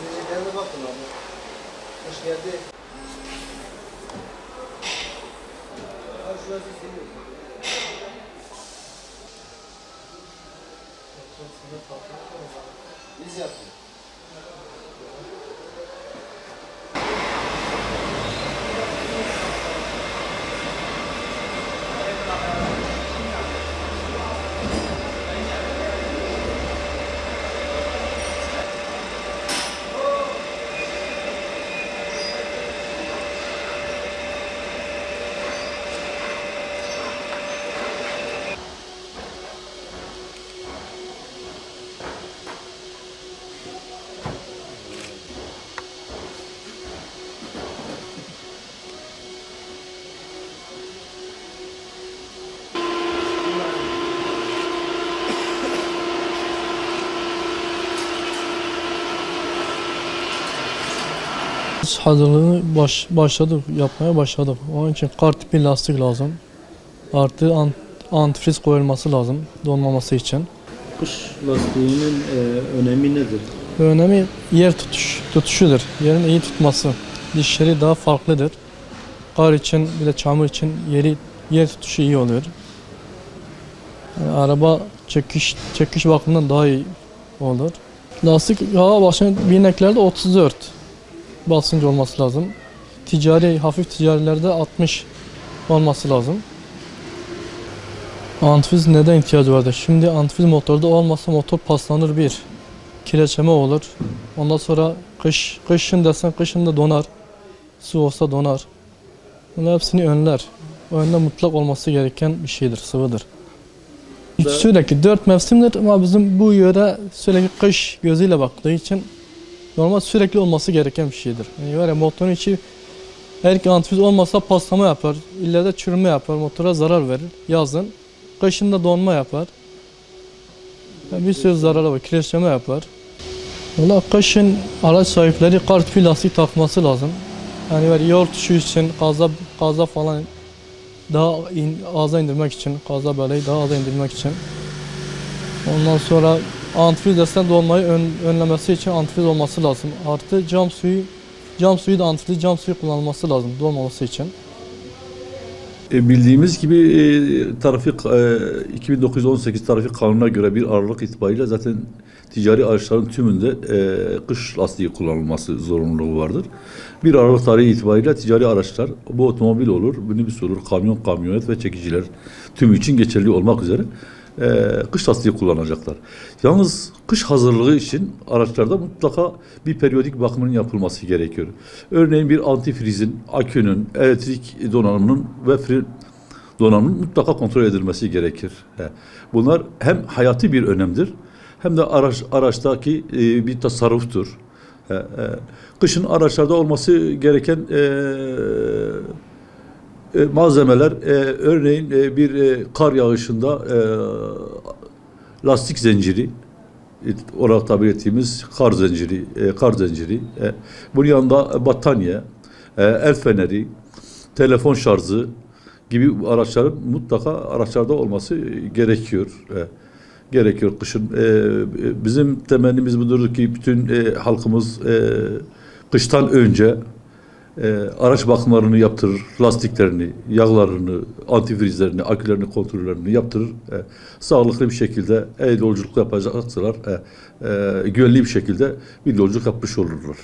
Gecelerine bakın abi. Hoş geldi. Abi şurası senin. Biz yapıyoruz. Hazırlığını yapmaya başladık. Onun için kar tipi lastik lazım. Artı antifriz koyulması lazım donmaması için. Kış lastiğinin önemi nedir? Önemi yer tutuşudur. Yerin iyi tutması. Dişleri daha farklıdır. Kar için bir de çamur için yer tutuşu iyi oluyor. Yani araba çekiş bakımından daha iyi olur. Lastik hava basıncı bineklerde 34 basınç olması lazım. Hafif ticarilerde 60 olması lazım. Antifriz neden ihtiyacı vardır? Şimdi antifriz motorda olmazsa motor paslanır bir. Kireçleme olur. Ondan sonra kışın desen kışın da donar. Su olsa donar. Bunlar hepsini önler. Önde mutlak olması gereken bir şeydir, sıvıdır. Sürekli 4 mevsimdir ama bizim bu yöre sürekli kış gözüyle baktığı için normal sürekli olması gereken bir şeydir. Yani var ya motorun içi eğer ki antifriz olmasa paslama yapar, ileride çürüme yapar, motora zarar verir yazın. Kışın da donma yapar. Yani bir sürü zararı var, kireçleme yapar. Valla kışın araç sahipleri kar tipi lastik takması lazım. Yani var yol tutuşu için kaza falan daha aza indirmek için, kaza belayı daha aza indirmek için. Ondan sonra antifriz desen donmayı önlemesi için antifriz olması lazım. Artı cam suyu da antifriz cam suyu kullanılması lazım donmaması için. Bildiğimiz gibi trafik 2918 trafik kanununa göre 1 Aralık itibariyle zaten ticari araçların tümünde kış lastiği kullanılması zorunluluğu vardır. 1 Aralık tarihi itibariyle ticari araçlar, bu otomobil olur, minibüs olur, kamyonet ve çekiciler tümü için geçerli olmak üzere kış lastiği kullanacaklar. Yalnız kış hazırlığı için araçlarda mutlaka bir periyodik bakımının yapılması gerekiyor. Örneğin bir antifrizin, akünün, elektrik donanımının ve fren donanımının mutlaka kontrol edilmesi gerekir. Bunlar hem hayati bir önemdir hem de araçtaki bir tasarruftur. Kışın araçlarda olması gereken malzemeler, örneğin bir kar yağışında lastik zinciri olarak tabir ettiğimiz kar zinciri, bunun yanında battaniye, el feneri, telefon şarjı gibi araçların mutlaka araçlarda olması gerekiyor kışın. Bizim temennimiz budur ki bütün halkımız kıştan önce araç bakımlarını yaptırır, lastiklerini, yağlarını, antifrizlerini, akülerini, kontrollerini yaptırır. Sağlıklı bir şekilde yolculuk yapacaksalar güvenli bir şekilde bir yolculuk yapmış olurlar.